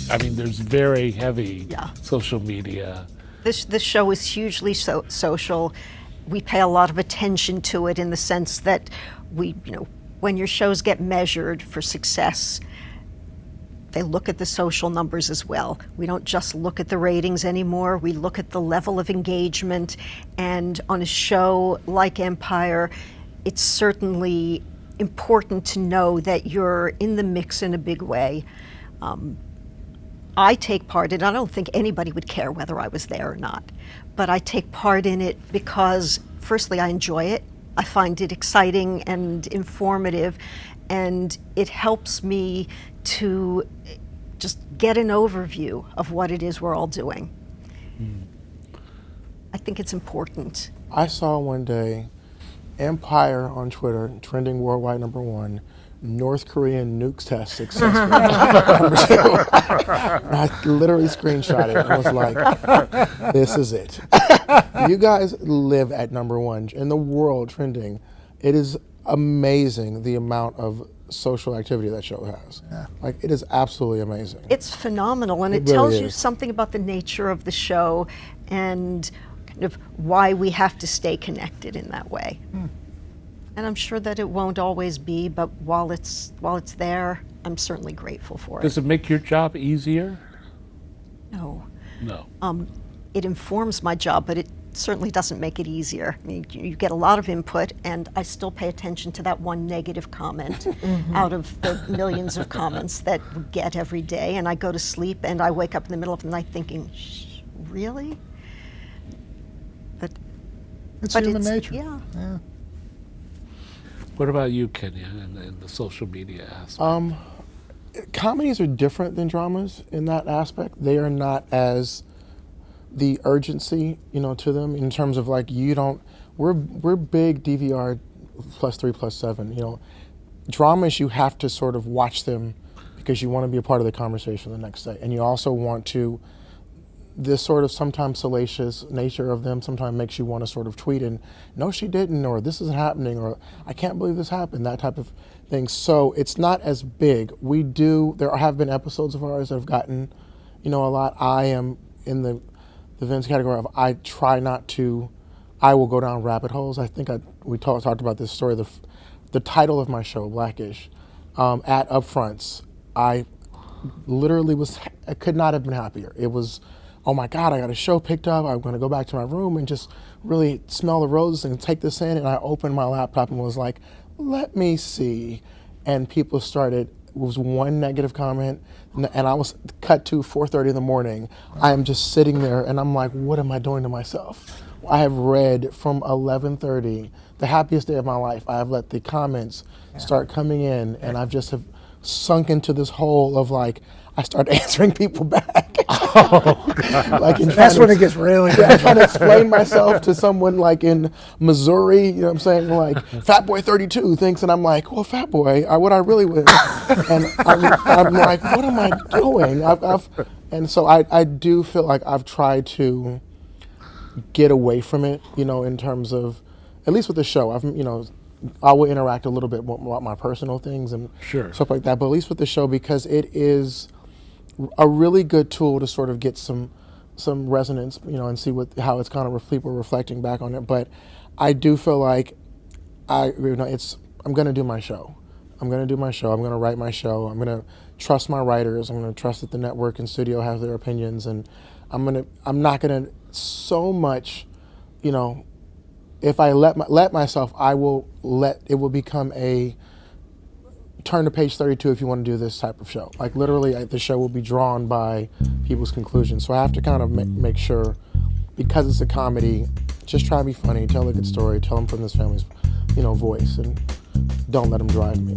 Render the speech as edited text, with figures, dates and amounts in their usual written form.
I mean, there's very heavy social media. This show is hugely social. We pay a lot of attention to it in the sense that when your shows get measured for success, they look at the social numbers as well. We don't just look at the ratings anymore. We look at the level of engagement. And on a show like Empire, it's certainly important to know that you're in the mix in a big way. I take part in it. I don't think anybody would care whether I was there or not. But I take part in it because, firstly, I enjoy it. I find it exciting and informative. And it helps me to just get an overview of what it is we're all doing. I think it's important. I saw one day Empire on Twitter, trending worldwide #1, North Korean nukes test successful. #2. I literally screenshot it and was like, this is it. You guys live at #1 in the world trending. It is amazing the amount of social activity that show has. Yeah. Like, it is absolutely amazing. It's phenomenal, and it really tells is. you something about the nature of the show and kind of why we have to stay connected in that way. And I'm sure that it won't always be, but while it's there, I'm certainly grateful for it. Does it make your job easier? No. No. It informs my job, but it certainly doesn't make it easier. I mean, you get a lot of input, and I still pay attention to that one negative comment out of the millions of comments that we get every day, and I go to sleep and I wake up in the middle of the night thinking, really? It's human nature. Yeah. What about you, Kenya, and the social media aspect? Comedies are different than dramas in that aspect. They are not as the urgency, to them in terms of like we're big DVR +3 +7. Dramas, you have to sort of watch them because you want to be a part of the conversation the next day, and you also want to. This sort of sometimes salacious nature of them sometimes makes you want to sort of tweet and, no, she didn't, or this isn't happening, or I can't believe this happened, that type of thing. So it's not as big. There have been episodes of ours that have gotten, a lot. I am in the Vince category of I will go down rabbit holes. I think we talked about this story. The title of my show, Blackish, at Upfronts, I literally I could not have been happier. It was, oh my God, I got a show picked up. I'm going to go back to my room and just really smell the roses and take this in. And I opened my laptop and was like, let me see. And people started, it was one negative comment, and I was cut to 4:30 in the morning. I am just sitting there and I'm like, what am I doing to myself? I have read from 11:30, the happiest day of my life. I have let the comments start coming in, and I've just have sunk into this hole of like, I start answering people back. That's when it gets really good. I'm trying to explain myself to someone like in Missouri, you know what I'm saying? Like, Fat Boy 32 thinks, and I'm like, well, Fat Boy, what I really was. And I'm like, what am I doing? And so I do feel like I've tried to get away from it, in terms of, at least with the show, I will interact a little bit more about my personal things and stuff like that, but at least with the show, because it is a really good tool to sort of get some resonance, and see how it's kind of people reflecting back on it. But I do feel like I'm going to do my show. I'm going to write my show. I'm going to trust my writers. I'm going to trust that the network and studio have their opinions, and I'm not going to so much, if I let myself, it will become a turn to page 32 if you want to do this type of show. Like, literally, the show will be drawn by people's conclusions. So I have to kind of make sure, because it's a comedy, just try to be funny, tell a good story, tell them from this family's, voice, and don't let them drive me.